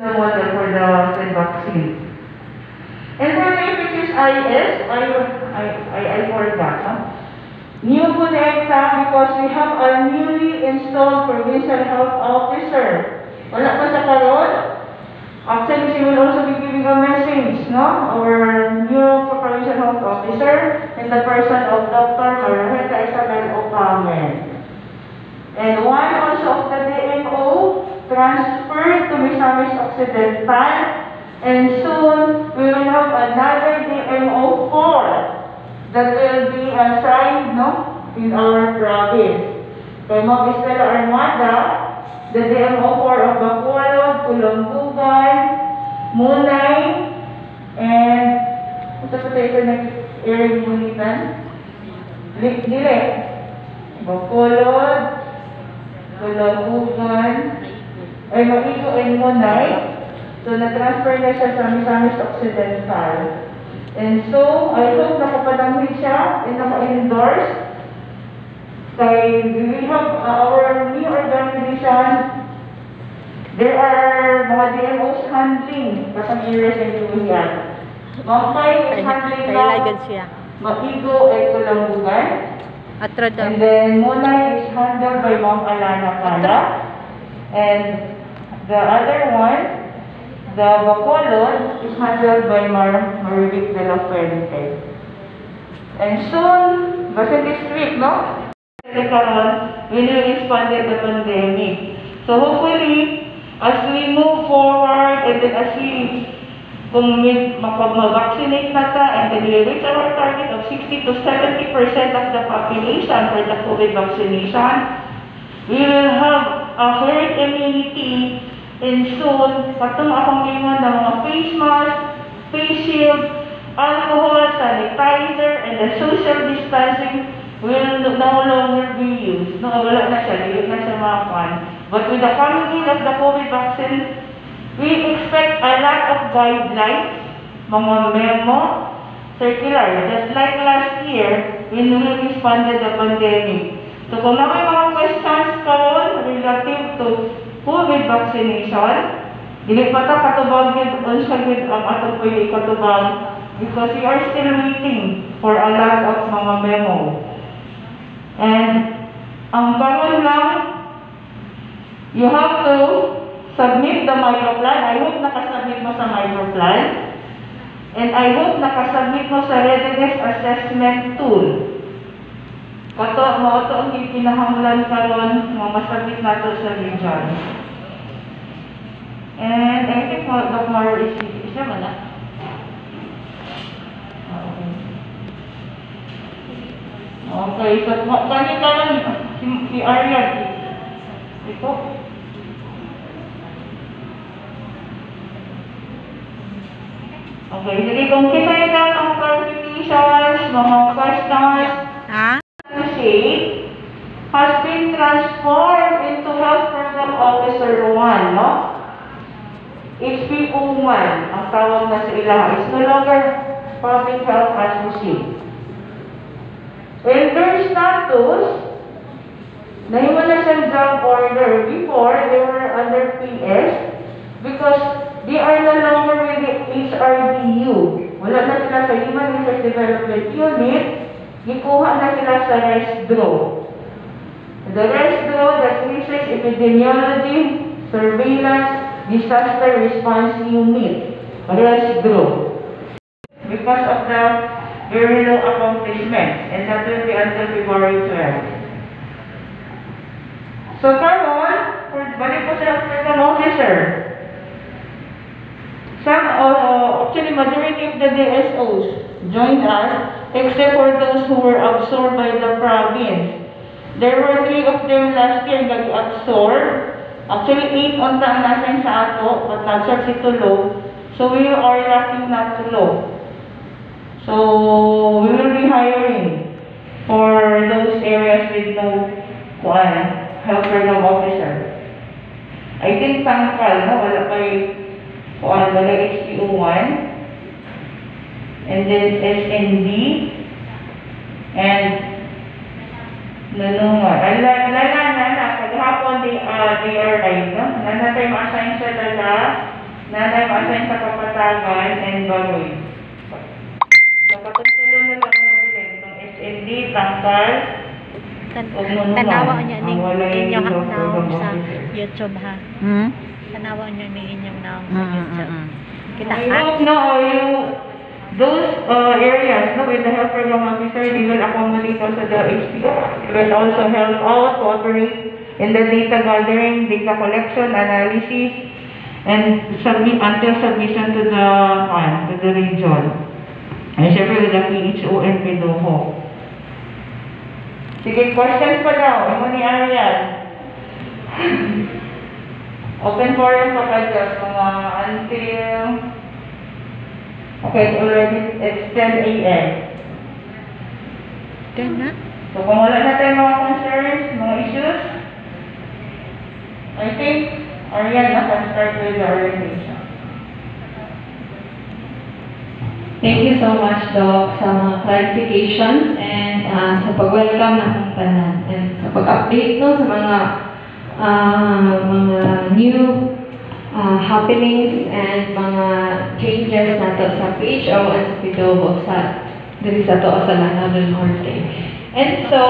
the model for the said vaccine. And for the FHSIS, I forgot, no? New Connecta, because we have a newly installed provincial health officer. Wala pa sa karon. Actually, she will also be giving a message, no? Our new provincial health officer in the person of Dr. Margarita Isabel Ocamen. And one also of the DMO transferred to Misamis Occidental. And soon, we will have another DMO 4 that will be assigned, no, in our province. Kay Ma'am Estela Armada, the DMO 4 of Bacolod, Tulumbugan, Munay, and ito po tayo sa area unitan? Dile. Bacolod, Tulumbugan, ay Maigo and Munay. So, na-transfer na siya sa Misamis Occidental. And so, I hope nakapanamit siya and naka-endorse. Kaya we will have our new organization. There are mga DMOs handling kasang areas and Luhian. Mangkay is handling na Maigo at Tulambugan. And then Munay is handled by Ma'am Alana Pala. And the other one, the Bacolod is handled by Marvic de la Fuente. And soon, basta this week, no? We will respond to the pandemic. So hopefully, as we move forward and then as we mag-vaccinate na ta and then we reach our target of 60 to 70% of the population for the COVID vaccination, we will have a herd immunity. And soon, patong akong ingon ng mga face mask, face shield, alcohol, sanitizer, and the social distancing will no longer be used. No, wala na siya, hindi na siya makakuan. But with the coming in of the COVID vaccine, we expect a lot of guidelines, mga memo, circular, just like last year when we responded the pandemic. So kung may mga questions karon relative to COVID vaccination, dili pa ta katubag yun, unsa gid ang atong pwede katubag because we are still waiting for a lot of mga memo. And ang karon lang, you have to submit the microplan. I hope nakasubmit mo sa microplan. And I hope nakasubmit mo sa readiness assessment tool. Kato, mo ito ang pinahanglan karon mga masabit nato sa region. And I think Dr. Maro is siya man na? Okay, so kanina lang si Aryan. Ito. Okay, sige, kung kita yung ang clarifications, mga questions, has been transformed into Health Program Officer 1, no? HPO1, ang tawag na sa ilaha, is no longer Public Health Associate. And their status, nahiwa na siyang job order. Before, they were under PS because they are no longer with the HRDU. Wala na sila sa Human Resource Development Unit, gikuha na sila sa RESDRO. The RESDRO, that's Research Epidemiology, Surveillance, Disaster Response Unit, RESDRO. Because of the very low accomplishment, and that will be until February 12. So, karon, balik po sa Health Program Officer. Some, actually, majority of the DSOs joined us, except for those who were absorbed by the province. There were 3 of them last year that absorbed. Actually, 8 on the nasan sa ato, but nag-search si Tulo. So, we are lacking na Tulo. So, we will be hiring for those areas with no Health Program Officer. I think Tangkal, no? Wala pa wala HPO1. And then SND. And Nanungan. Lala na, paghapon they are right, no? Nanatay ma-assign sa dala na nag-assign sa Kapatagan and Baroy. So, katulong na lang na din itong SND, Tangkal, Tanawa niya ni inyong naong sa YouTube ha. Tanawa niyo ni inyong naong sa YouTube. Kita I hope no, those areas, no, with the help program officer, they will accommodate also the HPO. They will also help out, cooperate in the data gathering, data collection, analysis, and submit until submission to the region. And syempre with the PHO and PDOHO. Sige, questions pa daw. Ano ni Ariel? Open forum pa kayo mga until... Okay, it's 10 a.m. 10 na? So kung wala na tayong mga concerns, mga issues, I think Ariel na can start with the orientation. Thank you so much, Doc, sa mga clarifications and sa pag-welcome ng tanan and sa pag-update no, sa mga new happenings and mga changes nato sa PHO and sa PDOHO sa diri sa to sa Lanao del Norte. And so,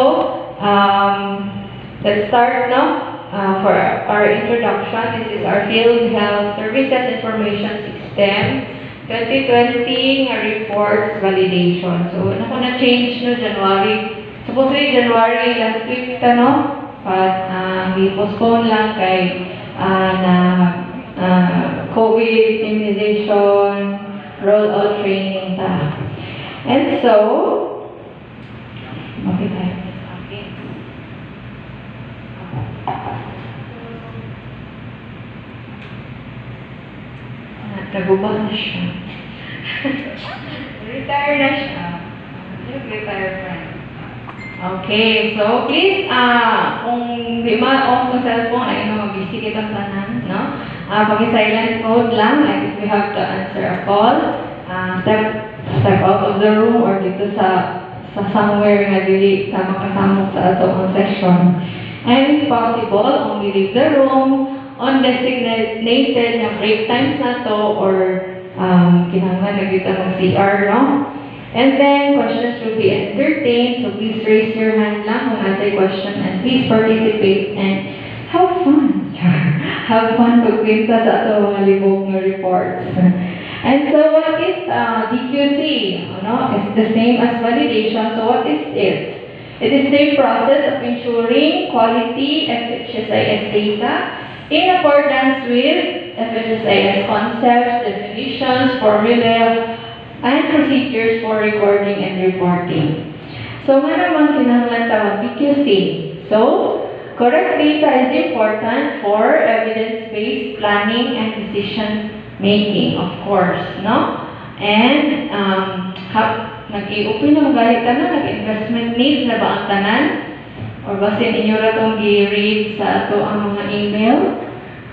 let's start now for our introduction. This is our Field Health Services Information System 2020 reports validation. So, ano ko na-change no, January. Supposedly, January last week, no? But, i-postpone lang kay COVID immunization, roll-out training ta. And so, okay tayo. Nagubah na siya. Retire na siya. Retire friend. Okay, so please, kung di ma-off sa cellphone, ay mag-visit ang tanan, no? Pag-silent mode lang, like if you have to answer a call, step out of the room or dito sa somewhere nga dili ka makasamok sa atong session. And if possible, only leave the room on designated na break times na to or kinahanglan na kita ng CR, no? And then, questions will be entertained, so please raise your hand lang kung natay question and please participate and have fun. Have fun pagkwenta sa ato mga libog ng reports. And so, what is DQC? No? It's the same as validation, so what is it? It is the process of ensuring quality FHSIS data in accordance with FHSIS concepts, definitions, formula, and procedures for recording and reporting. So, nga naman kinahanglan tawag DQC. So, correct data is important for evidence-based planning and decision-making, of course, no? And, nag-i-open na magalit tanan, nag-investment needs na ba ang tanan? Or basin inyo na itong i-read sa ato ang mga email?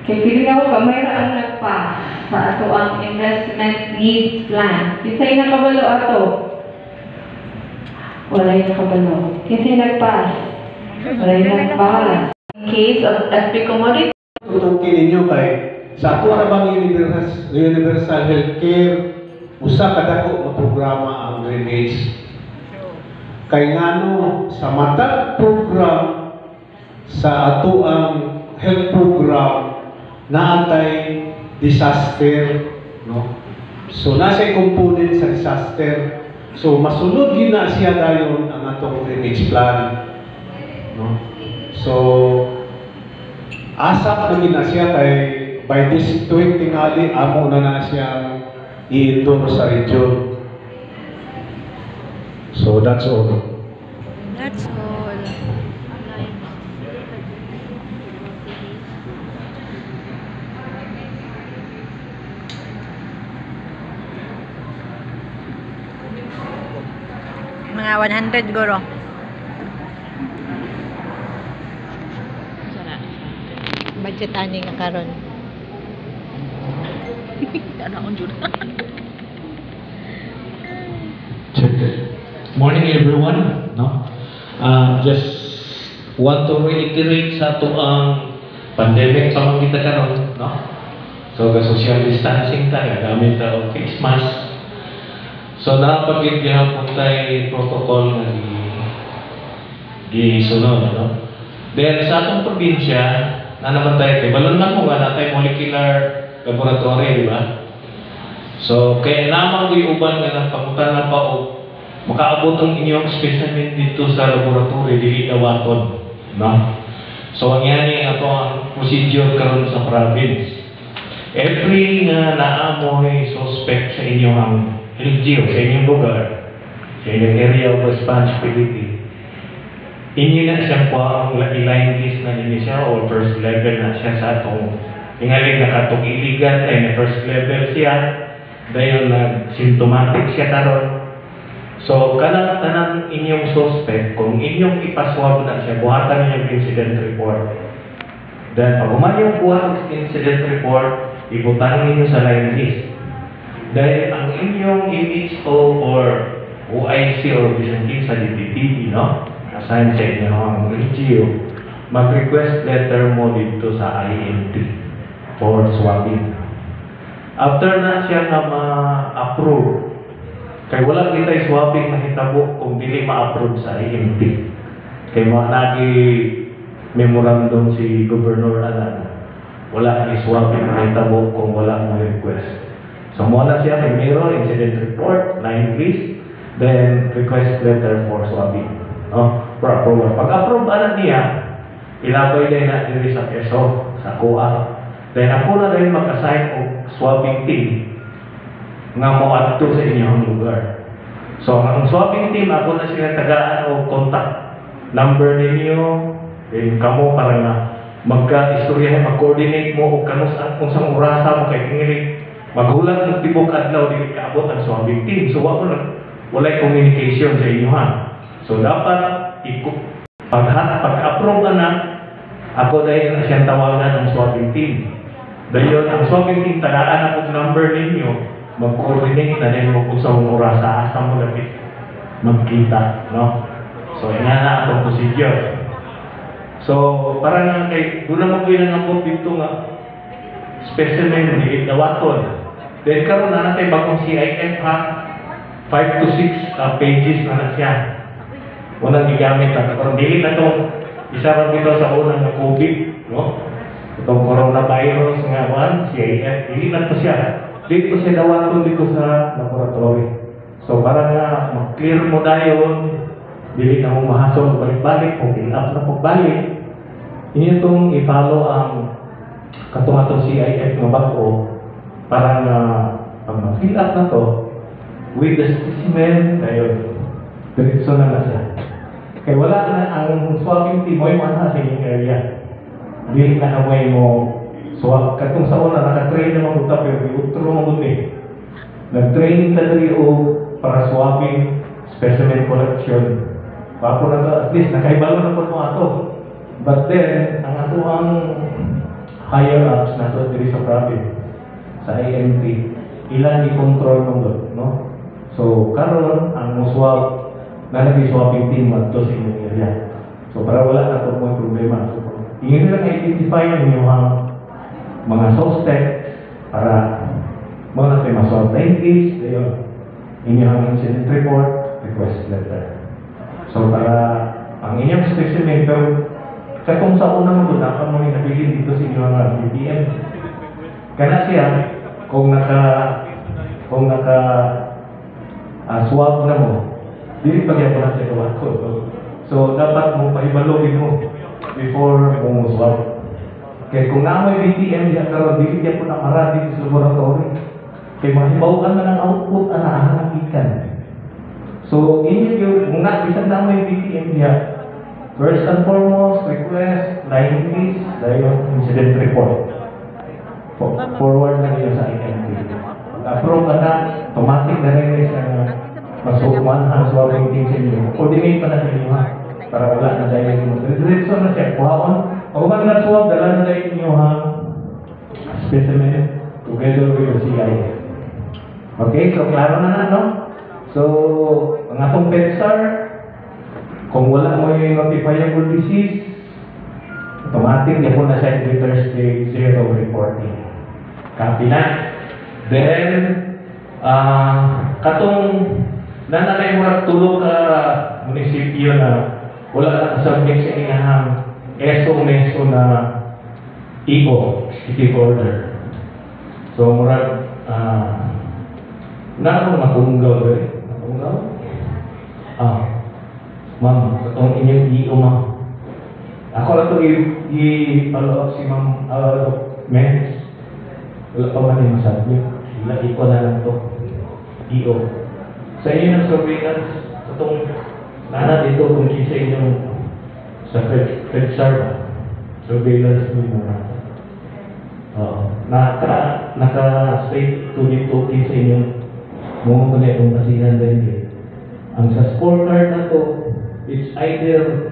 Kaya piling ako ba, mayroon ang nagpass sa ato ang investment needs plan. Kinsa'y nakabalo ato? Wala'y nakabalo. Kinsa'y nagpass? Wala'y nagpass. In case of FP commodity, tutungkin ninyo kay sa ato na bang universal healthcare usa ka dako nga programa ang drainage kay ngano sa matag program sa ato ang health program naatay disaster, no? So nasa component sa disaster, so masulod yun na siya dayon ang atong drainage plan, no? So asap na siya kay by this tuwing tingali amo na siya i-endorse sa region. So that's all. That's all. Mga 100 guro. Budget ani nga karon. Morning everyone, no? Just want to reiterate sa to ang pandemic pa man kita karon, no? So, social distancing tayo, gamit tayo face mask. So, napagid gihapon tayo protocol na gisunod, no? Then, sa atong probinsya, na naman tayo, balon na mo nga na tayo molecular laboratory, di ba? So, kaya naman ko uban nga ng pagutan na pa o makaabot ang inyong specimen dito sa laboratory, dili dawaton, no? So, ang yan ato ang procedure karon sa province. Every nga naamoy suspect sa inyong LGU, sa inyong lugar, sa inyong area of responsibility, inyo na siya po ang line list na ninyo siya o first level na siya sa atong tingaling nakatugiligan ay na first level siya dahil na symptomatic siya karon. So, kanang inyong suspect, kung inyong ipaswab na siya, buhatan niyo yung incident report. Then, pag umayong buhat ng incident report, ibutan ninyo sa line list. Dahil ang inyong MHO or OIC or bisantin sa DPTV, no? Assign sa inyo ang LGU, mag-request letter mo dito sa INT for swabbing. After na siya na ma-approve, kaya wala kita swabbing na hitabo kung dili ma-approve sa INT. Kaya mga nag-memorandum si Governor Alan, wala i-swabbing na hitabo kung wala mo request. So, muna siya may meron, incident report, line list, then request letter for swabbing. No? For approval. Pag-approve anak niya, ilabay din na diri sa PESO, sa COA. Then ako na rin mag-assign o swabbing team nga mo adto sa inyong lugar. So, ang swabbing team, ako na sila tagaan o contact number ninyo, then kamo para na magka-istorya, mag-coordinate mo o kanus kung sa orasa mo kay kingilig. Maghulat ng tibok adlaw dili kaabot ang swabbing team. So, walay communication sa inyo ha. So, dapat pag-approve na ako dahil na siyang tawagan ng swabbing team. Dahil ang swabbing team, tagaan ako number ninyo, mag-coordinate na din mo kung sa oras sa asa mo lapit magkita, no? So, ina na atong procedure. So, parang doon na mo pinangabot dito nga specimen ni dawaton. Then karon na natin bagong CIF ha, 5 to 6 pages na siya. Unang gigamit na. Pero dili na itong isa rin dito sa unang na COVID, no? Itong coronavirus nga man, CIF, dili na ito siya. Dito siya dawaton dito sa laboratory. So para nga mag-clear mo na yun, dili na mo mahasol balik-balik, kung in-up na pagbalik, inyo itong i-follow ang katong CIF na bago para nga pag mag-fill up na to with the specimen, ayun, diretso na siya. Kaya wala na ang swabbing team mo yung sa inyong area. Hindi na kamay mo swab. Katong sa una, naka-train na mabuta pero utro mabuti. Nag-training talaga o para swabbing specimen collection. Papo na to, at least nakaibalo na po mo ato. But then, ang ato ang higher ups na to diri sa province, sa AMT, ilan i-control mo doon, no? So, karon ang swab na nag-swabbing team ato sa inyong area. So, para wala na ito mo problema. So, ingin nila na-identify ang inyong mga suspect para mga natin maswab na English, inyong incident report, request letter. So, para ang inyong specimen, pero katong sa unang mo, dapat mo nabilin dito sa inyong BPM. Kana siya, kung naka swab na mo, dili pa kaya po na siya gawa ko. So, dapat mo pahibalogin mo before mo swab. Kaya kung naamoy BPM diya karon, dili diya po nakara dito sa laboratory. Kaya mahibawakan man ang output ang nahanakikan. So, inyo yung, kung isang naamoy BPM diya, first and foremost, request, line list, dahil incident report. Forward na niyo sa INT. Approve na, automatic na rin sa masukuman ang swabbing team sa inyo. Coordinate pa na sa inyo ha, para wala na dahil mo. Diretso na siya, kuhaon. Pag na swab, dala na dahil inyo ha, specimen together with the CIF. Okay, so klaro na no? So, ang atong PEDSAR, kung wala mo yung notifiable disease, automatic niya po na siya every Thursday, 0 reporting. Copy na. Then, katong nananay mo tulog ka munisipyo na wala na kasabik sa inahang meso na EO, executive order. So, murag, na ako matunggaw doon. Matunggaw? Ma'am, katong inyong EO, ma'am. Ako lang ito i-follow up si Ma'am Mendes. Wala pa man yung masabi. Ilaki ko na lang ito. EO. Sa inyo ng surveillance, itong nana dito kung sa inyong sa FedSAR, surveillance mo na. Naka-state to dito sa inyong mga panitong kasihan din. Ang sa scorecard na to, it's either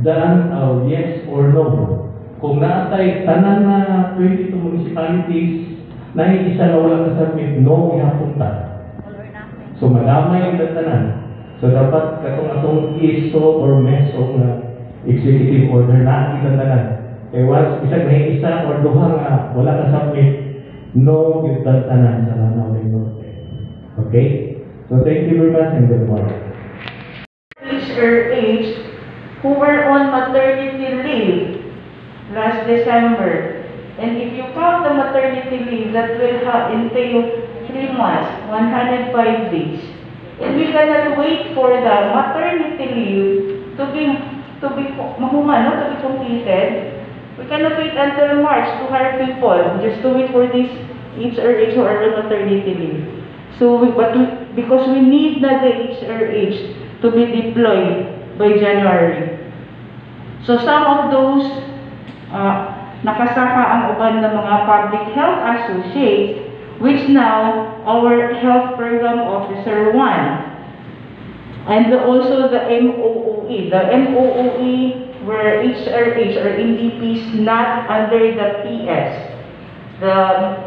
done yes or no. Kung naatay tanan na 22 municipalities, na isa na wala kasabit, no, ihapunta. So madamay yung tanan. So dapat katong ISO or MESO na executive order na kita tanan. Kaya once isa or duha nga wala kasabit, no, yung tanan sa Lanao del Norte. Okay? So thank you very much and good morning. HRH who were on maternity leave last December. And if you count the maternity leave, that will entail 3 months, 105 days. And we cannot wait for the maternity leave to be completed. We cannot wait until March to hire people just to wait for this HRH who are on maternity leave. So, because we need the HRH to be deployed by January. So some of those nakasaka ang uban ng mga public health associates, which now our health program officer won. And also the MOOE. The MOOE were HRH or MDPs not under the PS. The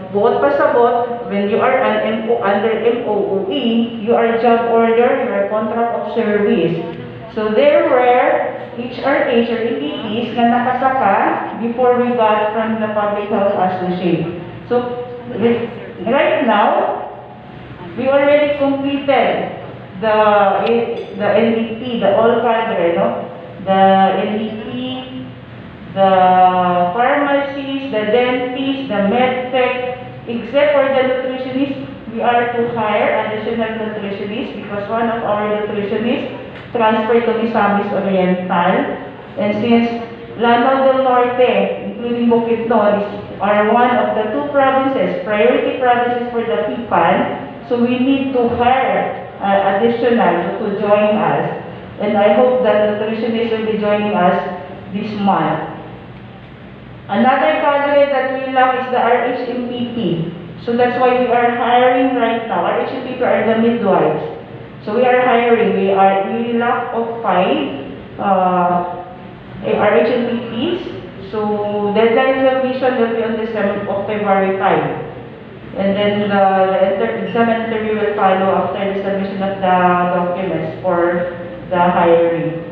buot pasabot, when you are under MOOE, you are job order, you are contract of service. So there were HRH or EPPs na nakasaka before we got from the Public Health Associate. So right now, we already completed the NDP, the all cadre, no? The NDP, the pharmacies, the dentists, the medtech, except for the nutritionists, we are to hire additional nutritionists because one of our nutritionists transferred to Misamis Oriental. And since Lanao del Norte, including Bukidnon, are one of the 2 provinces, priority provinces for the PIPAN, so we need to hire additional to join us. And I hope that nutritionists will be joining us this month. Another cadre that we lack is the RHMPP. So that's why we are hiring right now. RHMPP are the midwives. So we are hiring. We lack of 5 RHMPPs. So deadline submission will be on February 5. And then the exam interview will follow after the submission of the documents for the hiring.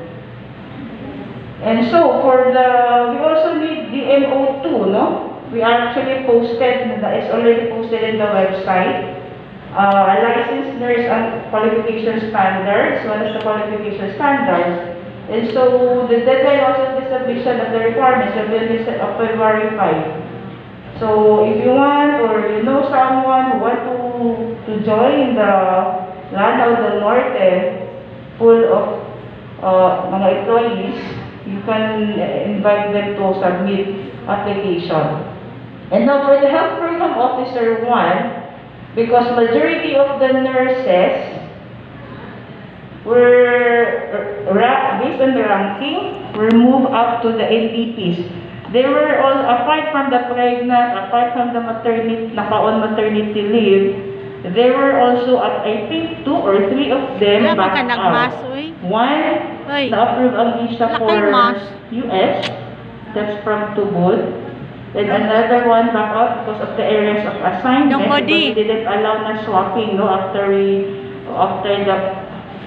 And so we also need the MO2, no? We actually posted, it's already posted in the website. A licensed nurse and qualification standards, one of the qualification standards. And so the deadline also the submission of the requirements will be set of February 5. So if you want or you know someone who want to join the Lanao del Norte full of mga employees, you can invite them to submit application. And now for the health program officer 1, because majority of the nurses were, based on the ranking, were moved up to the NDPs. They were all, apart from the pregnant, apart from the naka-on maternity leave, there were also, I think, 2 or 3 of them back out. One, na-approve ang visa for US, that's from Tubod. And another one back out because of the areas of assignment, because we didn't allow na swapping, no, after the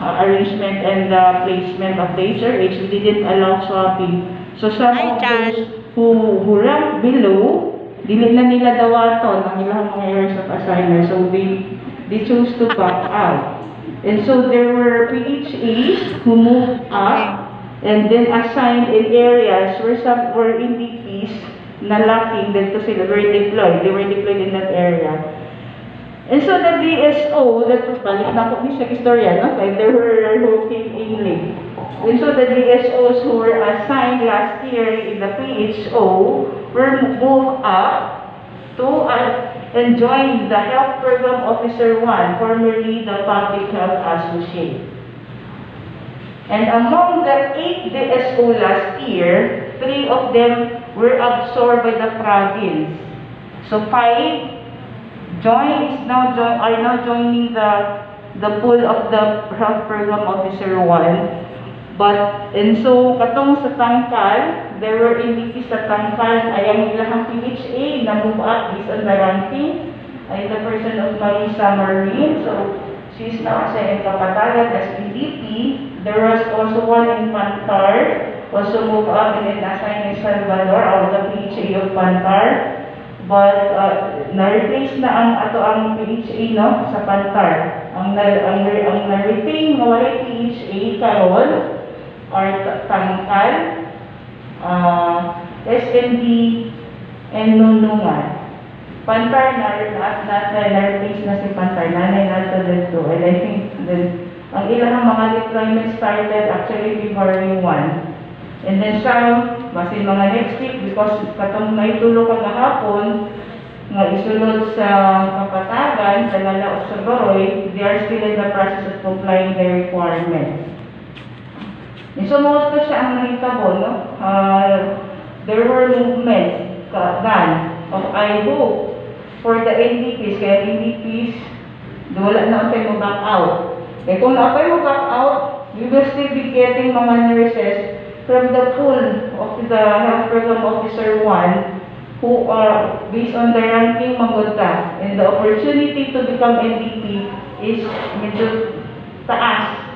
arrangement and the placement of the HRH, we didn't allow swapping. So some of those who rank below, dili na nila dawaton ang ilang mga years of assignment, so they chose to back out. And so there were PHAs who moved up and then assigned in areas where some were NDPs na lacking dito sila were deployed. They were deployed in that area. And so the DSO, balik na ako ni sa istorya, no? Like there were who came in late. And so the DSOs who were assigned last year in the PHO were moved up to and joined the Health Program Officer 1, formerly the Public Health Associate. And among the 8 DSO last year, 3 of them were absorbed by the province. So 5 are now joining the pool of the Health Program Officer 1. And so, katong sa Tangkal, there were NDPs sa Tangkal, ay ang ilang PHA na move up based on the ranking, ay the person of Marisa Marine. So, she's now assigned in Kapatagan as NDP. There was also one in Pantar, also move up and then assigned in Salvador, out of the PHA of Pantar. But na-replace na ang PHA, no, sa Pantar. Ang na-retain na wala PHA karon are Tangkal, SMD, and Nunungan. Pantar na-replace na si Pantar, nanay nato dito. And I think ang ilang mga deployment started actually February 1. And then some, basin mga next week, because katong naitulo ka hapon, nga isulod sa Kapatagan, sa Lalaos sa Baroy, they are still in the process of complying their requirements. And so most of siya ang nahitabo, no? There were movements, of I hope, for the NDPs, kaya NDPs, wala na tayo back out. Eh kung na tayo back out, we will still be getting mga nurses from the pool of the Health Program Officer 1 who are based on the ranking maganda, and the opportunity to become NDP is medyo taas.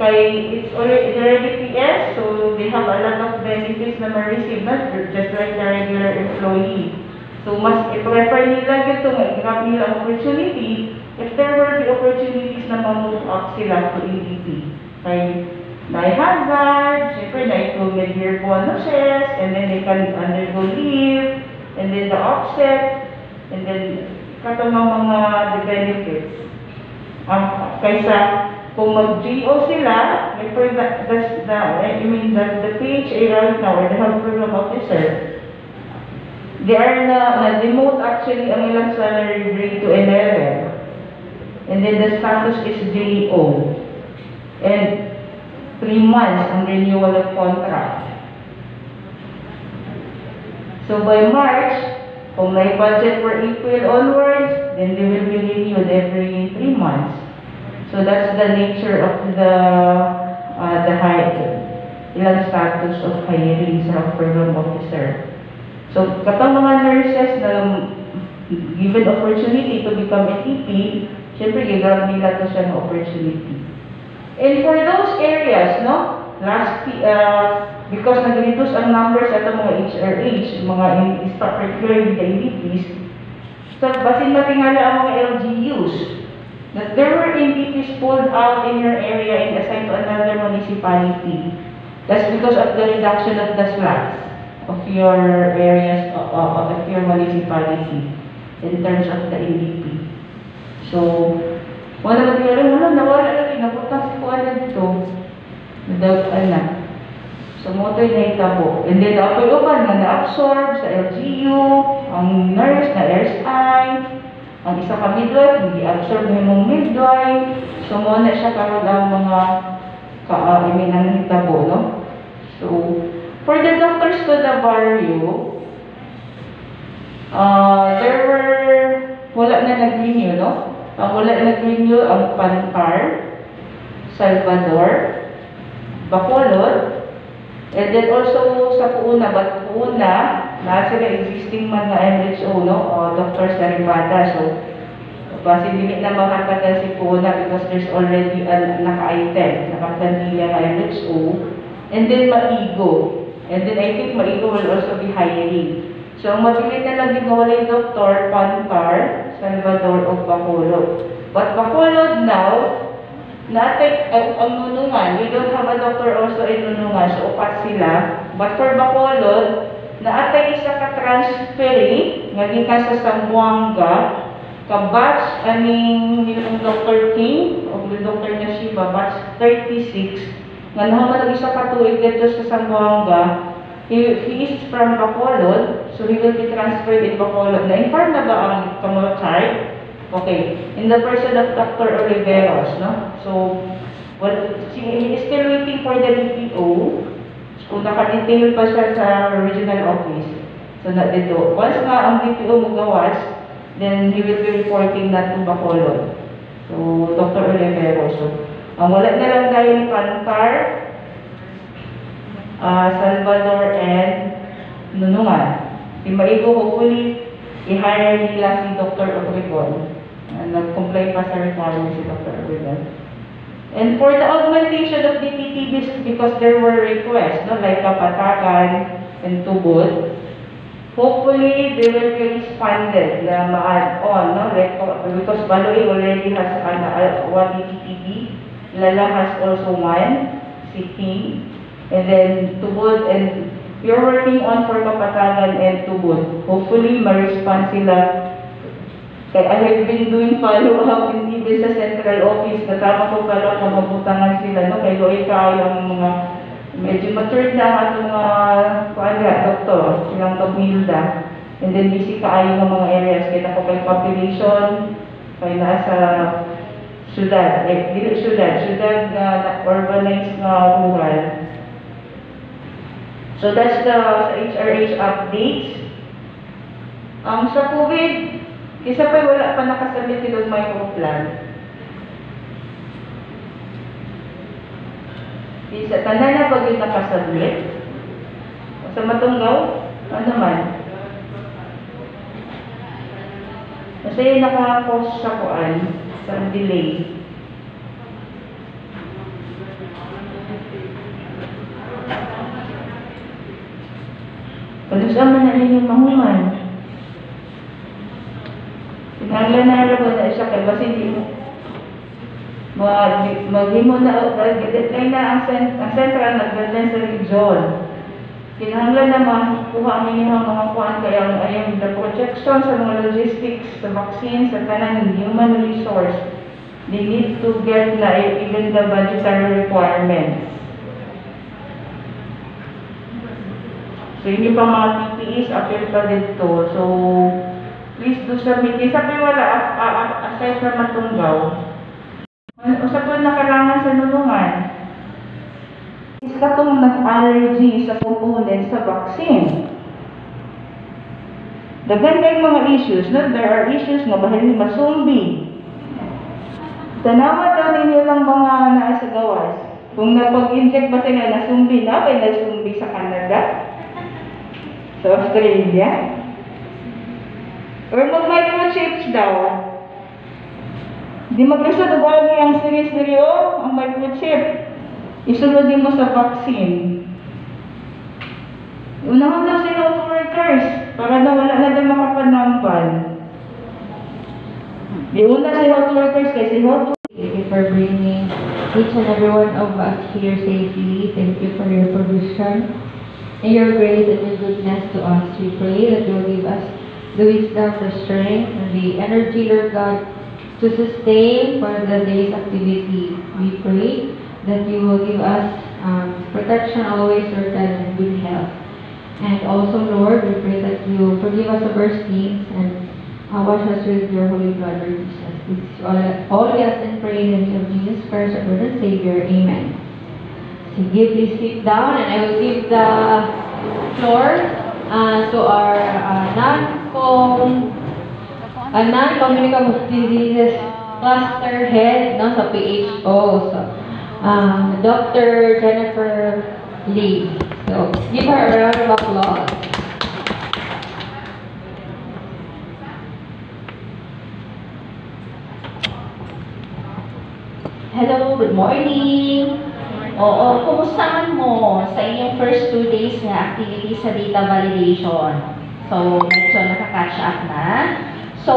Kay it's already PS, so they have a lot of benefits na ma-receive, not just like the regular employee. So mas i-prefer nila ito nga, i-grab nila opportunity if there were the opportunities na ma-move up sila to NDP. Kay hazard, syempre na-include mid-year bonuses, and then they can undergo leave, and then the offset, and then katong mga the benefits. Kaysa kung mag-GO sila, like for the PHA right now, or the Health Program Officer, they are na-demote actually ang ilang salary grade to 11. And then the status is GO. And 3 months ang renewal of contract. So by March, kung may budget for April onwards, then they will be renewed every 3 months. So that's the nature of the ilang status of hiring sa Health Program Officer. So katong mga nurses na given opportunity to become NDP, syempre gagawin nila to siya ng opportunity. And for those areas, no, because nag-reduce ang numbers at mga HRH, mga particularly the NDPs, so basin matingala ang mga LGUs, that there were NDPs pulled out in your area and assigned to another municipality. That's because of the reduction of the slots of your areas, of your municipality in terms of the NDP. So, wala ba nawala lagi, naputang si Kuala dito. Without anak. So, mo ito'y naitabo. And then, apoy-upan na na-absorb sa LGU, ang nurse na RSI, ang isa ka midwife, hindi absorb na yung midwife. So, mo na siya karoon ang mga hitabo, no? So, for the doctors to the barrio, wala na nag-renew, no? Wala na nag-renew ang Pantar, Salvador, Bacolod, and then also sa Puuna, but Puuna, nasa sila existing mga MHO, no? Dr. Saribada. So, basi dili na makatagal si Puuna because there's already a naka-item, nakatanila ng MHO, and then Maigo. And then I think Maigo will also be hiring. So, ang mabilis na lang ginawalay Dr. Pantar, Salvador of Bacolod. But Bacolod now, natay ang Nunungan, we don't have a doctor also in Nunungan, so upat sila. But for Bacolod, naatay isa ka transferi, ngaging ka sa Zamboanga, ka-batch, yung Dr. King, o yung Dr. Nashiba, batch 36, nga naman isa ka tuig dito sa Zamboanga. He is from Bacolod, so he will be transferred in Bacolod. Na-inform na ba ang Kamotay? Okay, in the person of Dr. Oliveros, no? So, he is still waiting for the DPO. Kung naka-detail pa siya sa regional office. So, dito. Once nga ang DPO magawas, then he will be reporting that to Bacolod. So, Dr. Oliveros. So, ang wala na lang tayo ni Pantar, Salvador, and Nunungan. Si Maigo, hopefully, i-hire nila si Dr. Obregon. Nag-comply pa sa requirement si Dr. Obregon. And for the augmentation of DPTBs, because there were requests, no, like Kapatagan and Tubod, hopefully they will be expanded na ma-add on, no, like, because Baloy already has one DPTB, Lala has also one, si King, and then Tubod, and you're working on for Kapatagan and Tubod. Hopefully, ma-respond sila. Kaya I have been doing follow-up hindi sa central office. Katama ko pala kung mabutangan sila. No? Kaya doon kayo ang mga medyo matured na ang mga doktor, silang Tomilda. And then busy kaayo ng mga areas. Kaya ako kay population, kaya nasa syudad. Syudad na urbanized na rural. So that's the HRH updates. Sa COVID, isa pa wala pa nakasabit yung microplan. Isa, tanda na pag yung nakasabit. Sa Matunggaw, ano man. Kasi naka-post sa kuan, sa delay. Palusama na rin yung mahuman. Pinaglanara ko na siya kay basi hindi mo maghimo na deadline na ang central nag-deadline sa region. Kinahanglan na makuha ang inyong mga kuhan kaya ayun the projection sa mga logistics, sa vaccine, sa kanang human resource. They need to get na even the budgetary requirements. So, hindi pa mga PPEs, appeal pa dito. So, please do submit. Isa pa wala, aside from Matunggaw. Usap po nakalangan sa Nunungan. Isa itong nag-allergy sa component sa vaccine. Daganda yung mga issues, no? There are issues nga bahali masumbi. Tanawa daw ninyo lang mga naasa gawas. Kung napag-inject ba sila nasumbi na, may nasumbi sa Canada? Sa Australia? Or mag-microchips daw. Di magkasunod ang seryo ang microchip. Isunod din mo sa vaccine. Unahan lang sila auto workers para na wala na din makapanampan. Di una sila auto workers kasi auto. Thank you for bringing each and every one of us here safely. Thank you for your provision and your grace and your goodness to us. We pray that you will give us the wisdom, the strength, and the energy, Lord God, to sustain for the day's activity. We pray that you will give us protection always, Lord God, and good health. And also, Lord, we pray that you forgive us of our sins and wash us with your holy blood, Lord Jesus. It's all we ask and pray in the name of Jesus Christ, our Lord and Savior. Amen. Sige, please sit down, and I will give the floor to our non-communicable diseases cluster head no, sa PHO, so, Dr. Jennifer Lee. So, give her a round of applause. Hello, good morning! Oo, kumustahan mo sa inyong first 2 days na activity sa data validation? So, medyo nakaka-catch up na. So,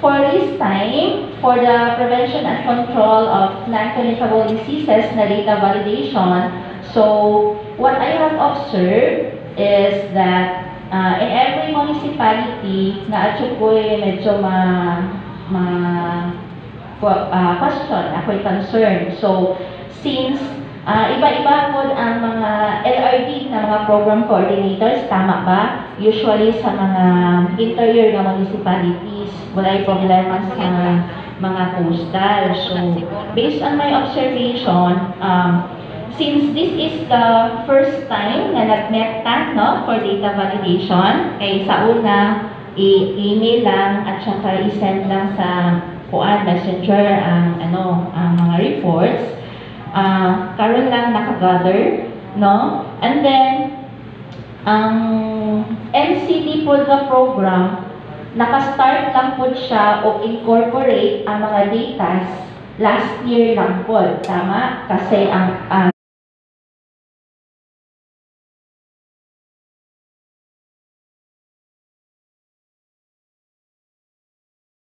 for this time, for the prevention and control of non-communicable diseases na data validation, so what I have observed is that in every municipality na ako'y medyo question, ako'y concern. So, since iba-iba po ang mga LRD na mga program coordinators, tama ba? Usually sa mga interior na municipalities, wala'y problema sa mga coastal. So, based on my observation, since this is the first time na nag-NEPTA, no, for data validation, ay sa una, i-email lang at saka i-send lang sa messenger ang mga reports. Karon lang nakagather, no? And then, ang NCD po the program, nakastart lang po siya o incorporate ang mga data last year lang po. Tama? Kasi ang